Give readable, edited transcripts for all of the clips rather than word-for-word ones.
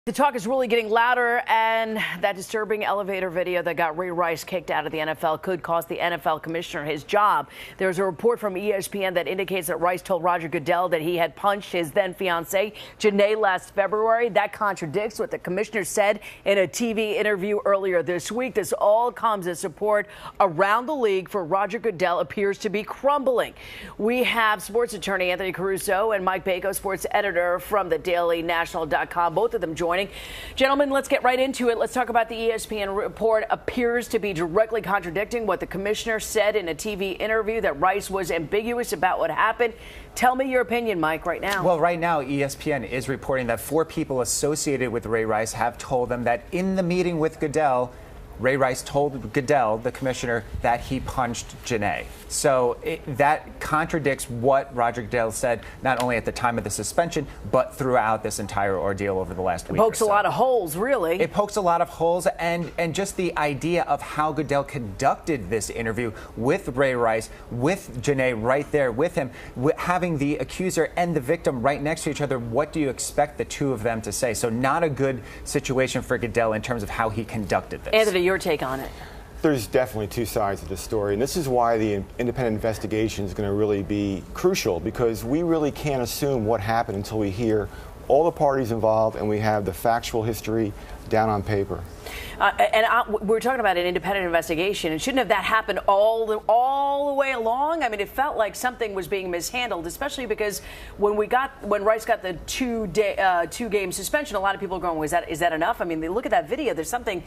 The talk is really getting louder, and that disturbing elevator video that got Ray Rice kicked out of the NFL could cost the NFL commissioner his job. There's a report from ESPN that indicates that Rice told Roger Goodell that he had punched his then fiancee, Janae, last February. That contradicts what the commissioner said in a TV interview earlier this week. This all comes as support around the league for Roger Goodell appears to be crumbling. We have sports attorney Anthony Caruso and Mike Bako, sports editor from the DailyNational.com, both of them joining. Gentlemen, let's get right into it. Let's talk about the ESPN report. Appears to be directly contradicting what the commissioner said in a TV interview, that Rice was ambiguous about what happened. Tell me your opinion, Mike, right now. Well, right now, ESPN is reporting that 4 people associated with Ray Rice have told them that in the meeting with Goodell, Ray Rice told Goodell, the commissioner, that he punched Janae. So that contradicts what Roger Goodell said, not only at the time of the suspension, but throughout this entire ordeal over the last week. It pokes a lot of holes, really. It pokes a lot of holes, and just the idea of how Goodell conducted this interview with Ray Rice, with Janae right there with him, having the accuser and the victim right next to each other. What do you expect the two of them to say? So not a good situation for Goodell in terms of how he conducted this. Anthony, your take on it? There's definitely two sides of the story, and this is why the independent investigation is going to really be crucial, because we really can't assume what happened until we hear all the parties involved and we have the factual history down on paper. We're talking about an independent investigation, and shouldn't have that happened all the way along? I mean, it felt like something was being mishandled, especially because when Rice got the two-game suspension, a lot of people are going, is that enough? I mean, they look at that video. There's something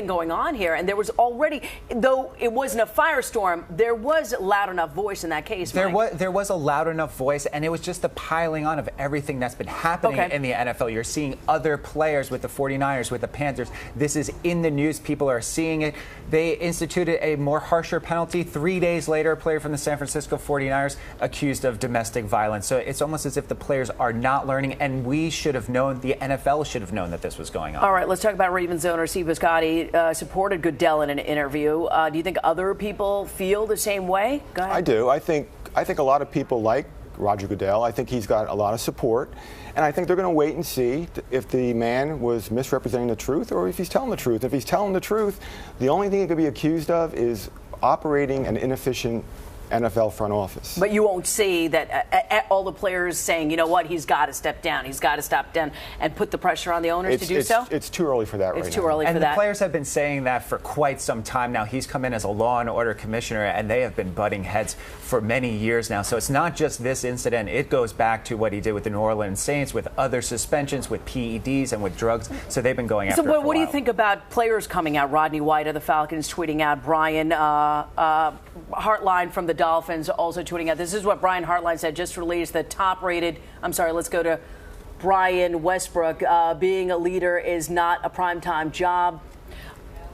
going on here, and there was already, though it wasn't a firestorm, there was a loud enough voice in that case. There was a loud enough voice, and it was just the piling on of everything that's been happening in the NFL. You're seeing other players with the 49ers, with the Panthers. This is in the news. People are seeing it. They instituted a more harsher penalty. 3 days later, a player from the San Francisco 49ers accused of domestic violence. So it's almost as if the players are not learning, and we should have known, the NFL should have known that this was going on. All right, let's talk about Ravens owner Steve Bisciotti supported Goodell in an interview. Do you think other people feel the same way? Go ahead. I do. I think a lot of people like Roger Goodell. I think he's got a lot of support. And I think they're going to wait and see if the man was misrepresenting the truth or if he's telling the truth. If he's telling the truth, the only thing he could be accused of is operating an inefficient NFL front office. But you won't see that all the players saying, you know what, he's got to step down. He's got to step down and put the pressure on the owners to do so? It's too early for that right now. It's too early for that. And the players have been saying that for quite some time now. He's come in as a law and order commissioner, and they have been butting heads for many years now. So it's not just this incident. It goes back to what he did with the New Orleans Saints, with other suspensions, with PEDs, and with drugs. So they've been going after it for a while. What do you think about players coming out? Rodney White of the Falcons tweeting out, Brian Hartline from the Dolphins also tweeting out. This is what Brian Hartline said, just released the let's go to Brian Westbrook. Being a leader is not a primetime job.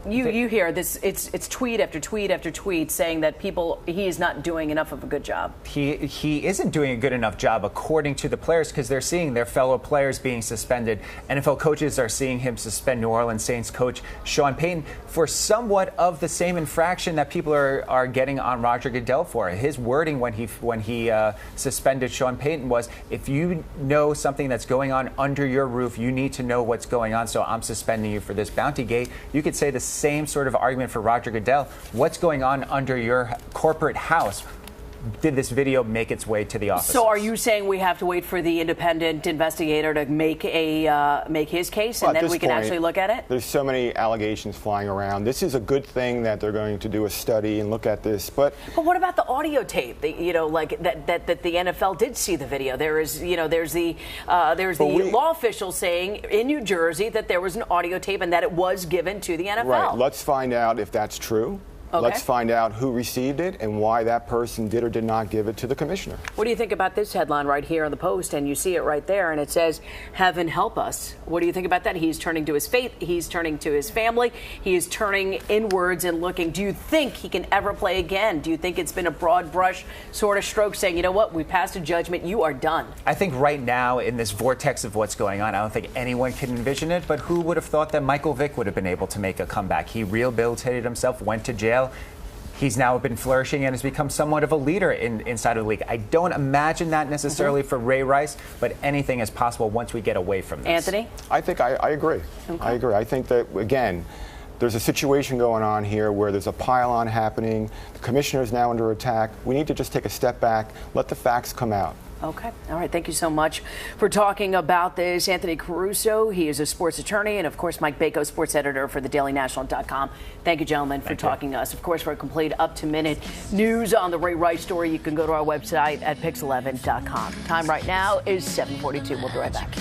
You hear this, it's tweet after tweet after tweet saying that he is not doing enough of a good job. He isn't doing a good enough job, according to the players, because they're seeing their fellow players being suspended. NFL coaches are seeing him suspend New Orleans Saints coach Sean Payton for somewhat of the same infraction that people are getting on Roger Goodell for. His wording when he suspended Sean Payton was, if you know something that's going on under your roof, you need to know what's going on, so I'm suspending you for this. Bounty Gate, you could say the same sort of argument for Roger Goodell. What's going on under your corporate house? Did this video make its way to the office? So are you saying we have to wait for the independent investigator to make his case, and then we can actually look at it? There's so many allegations flying around. This is a good thing that they're going to do a study and look at this. But what about the audio tape? That the NFL did see the video. There's the law official saying in New Jersey that there was an audio tape and that it was given to the NFL. Right. Let's find out if that's true. Okay. Let's find out who received it and why that person did or did not give it to the commissioner. What do you think about this headline right here on the Post? And you see it right there, and it says, "Heaven help us." What do you think about that? He's turning to his faith. He's turning to his family. He is turning inwards and looking. Do you think he can ever play again? Do you think it's been a broad brush sort of stroke saying, you know what, we passed a judgment, you are done? I think right now, in this vortex of what's going on, I don't think anyone can envision it. But who would have thought that Michael Vick would have been able to make a comeback? He rehabilitated himself, went to jail, he's now been flourishing and has become somewhat of a leader inside of the league. I don't imagine that necessarily for Ray Rice, but anything is possible once we get away from this. Anthony? I think I agree. Okay. I agree. I think that, again, there's a situation going on here where there's a pile-on happening. The commissioner is now under attack. We need to just take a step back, let the facts come out. Okay. All right. Thank you so much for talking about this. Anthony Caruso, he is a sports attorney, and of course, Mike Bako, sports editor for thedailynational.com. Thank you, gentlemen, for talking to us. Of course, for a complete up-to-minute news on the Ray Rice story, you can go to our website at pix11.com. Time right now is 7:42. We'll be right back.